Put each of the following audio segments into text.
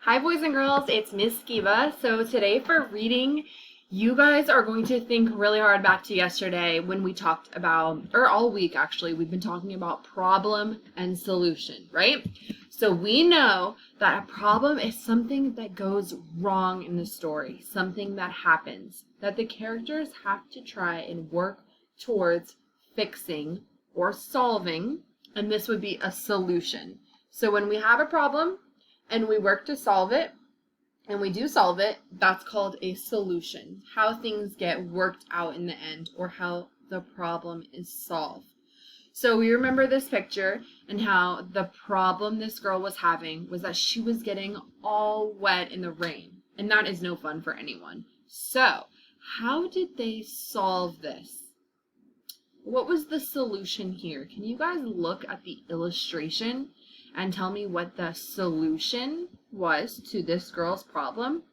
Hi boys and girls, it's Miss Skiva. So today for reading, you guys are going to think really hard back to yesterday when we talked about, or all week actually, we've been talking about problem and solution, right? So we know that a problem is something that goes wrong in the story, something that happens, that the characters have to try and work towards fixing or solving, and this would be a solution. So when we have a problem, and we work to solve it, and we do solve it, that's called a solution. How things get worked out in the end, or how the problem is solved. So we remember this picture and how the problem this girl was having was that she was getting all wet in the rain, and that is no fun for anyone. So how did they solve this? What was the solution here? Can you guys look at the illustration and tell me what the solution was to this girl's problem?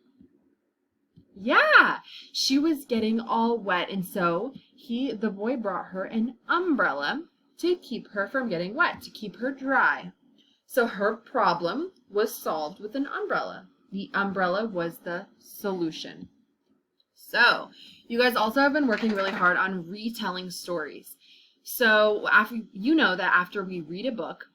Yeah, she was getting all wet, and so the boy brought her an umbrella to keep her from getting wet, to keep her dry. So her problem was solved with an umbrella. The umbrella was the solution. So you guys also have been working really hard on retelling stories. So after we read a book,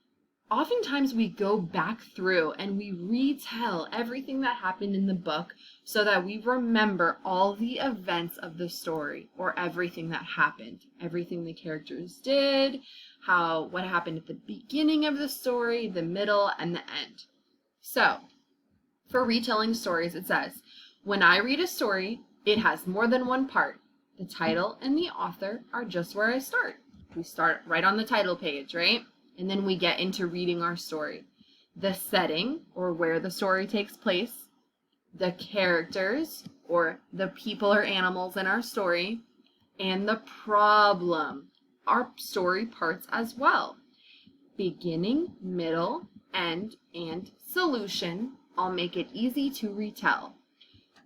oftentimes we go back through and we retell everything that happened in the book so that we remember all the events of the story, or everything that happened, everything the characters did, what happened at the beginning of the story, the middle, and the end. So for retelling stories, it says, when I read a story, it has more than one part. The title and the author are just where I start. We start right on the title page, right? And then we get into reading our story. The setting, or where the story takes place, the characters, or the people or animals in our story, and the problem, our story parts as well. Beginning, middle, end, and solution all make it easy to retell.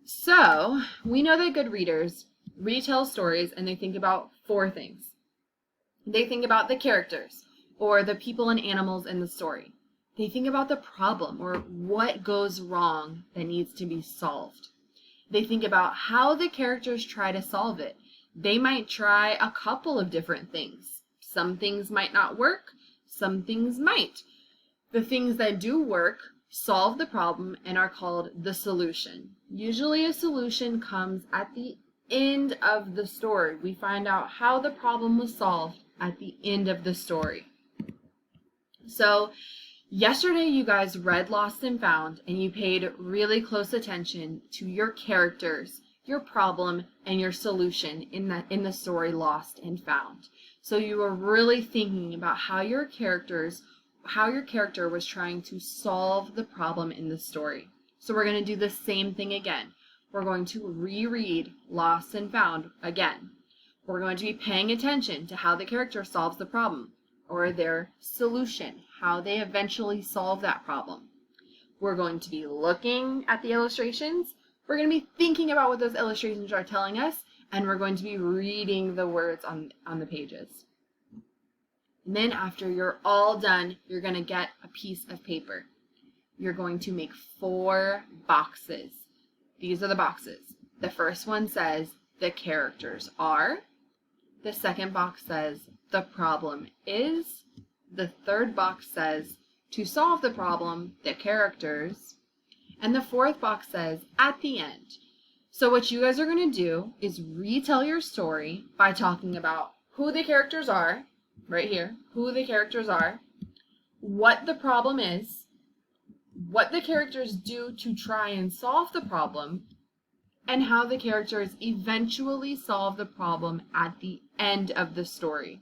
So we know that good readers retell stories and they think about four things. They think about the characters, or the people and animals in the story. They think about the problem, or what goes wrong that needs to be solved. They think about how the characters try to solve it. They might try a couple of different things. Some things might not work, some things might. The things that do work solve the problem and are called the solution. Usually a solution comes at the end of the story. We find out how the problem was solved at the end of the story. So yesterday you guys read Lost and Found, and you paid really close attention to your characters, your problem, and your solution in the story Lost and Found. So you were really thinking about how your character was trying to solve the problem in the story. So we're going to do the same thing again. We're going to reread Lost and Found again. We're going to be paying attention to how the character solves the problem, or their solution, how they eventually solve that problem. We're going to be looking at the illustrations. We're going to be thinking about what those illustrations are telling us, and we're going to be reading the words on the pages. And then after you're all done, you're going to get a piece of paper. You're going to make 4 boxes. These are the boxes. The first one says the characters are. The second box says the problem is. The third box says to solve the problem, the characters. And the fourth box says at the end. So what you guys are going to do is retell your story by talking about who the characters are, right here, who the characters are, what the problem is, what the characters do to try and solve the problem, and how the characters eventually solve the problem at the end of the story.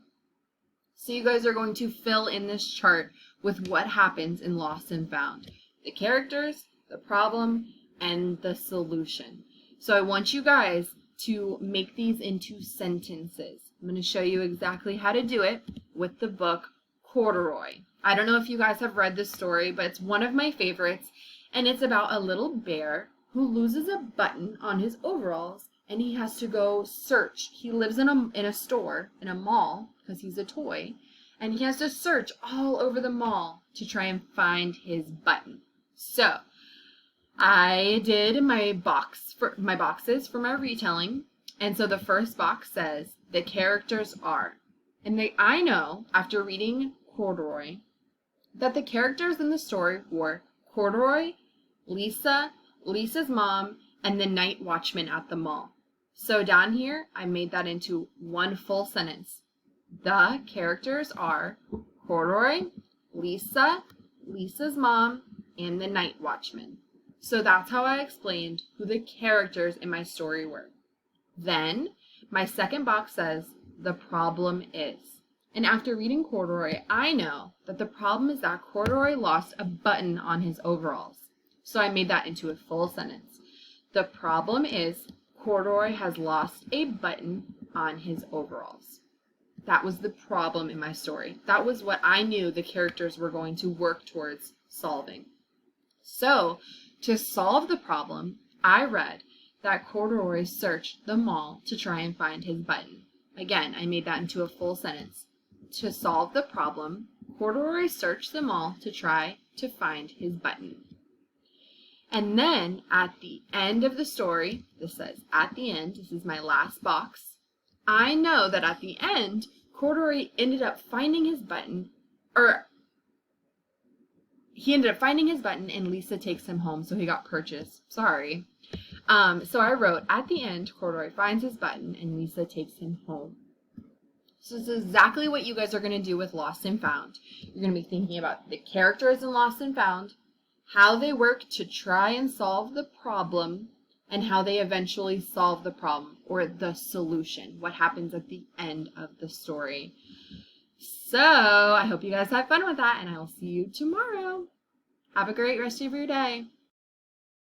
So you guys are going to fill in this chart with what happens in Lost and Found. The characters, the problem, and the solution. So I want you guys to make these into sentences. I'm going to show you exactly how to do it with the book Corduroy. I don't know if you guys have read this story, but it's one of my favorites, and it's about a little bear who loses a button on his overalls, and he has to go search. He lives in a store, in a mall, because he's a toy, and he has to search all over the mall to try and find his button. So I did my boxes for my retelling. And so the first box says the characters are. I know after reading Corduroy that the characters in the story were Corduroy, Lisa, Lisa's mom, and the night watchman at the mall. So down here, I made that into one full sentence. The characters are Corduroy, Lisa, Lisa's mom, and the night watchman. So that's how I explained who the characters in my story were. Then, my second box says, the problem is. And after reading Corduroy, I know that the problem is that Corduroy lost a button on his overalls. So I made that into a full sentence. The problem is Corduroy has lost a button on his overalls. That was the problem in my story. That was what I knew the characters were going to work towards solving. So, to solve the problem, I read that Corduroy searched the mall to try and find his button. Again, I made that into a full sentence. To solve the problem, Corduroy searched the mall to try to find his button. And then at the end of the story, this says at the end, this is my last box, I know that at the end, Corduroy ended up finding his button, he ended up finding his button and Lisa takes him home, so he got purchased. Sorry. So I wrote, at the end, Corduroy finds his button and Lisa takes him home. So this is exactly what you guys are going to do with Lost and Found. You're going to be thinking about the characters in Lost and Found, how they work to try and solve the problem, and how they eventually solve the problem, or the solution, what happens at the end of the story. So I hope you guys have fun with that, and I will see you tomorrow. Have a great rest of your day.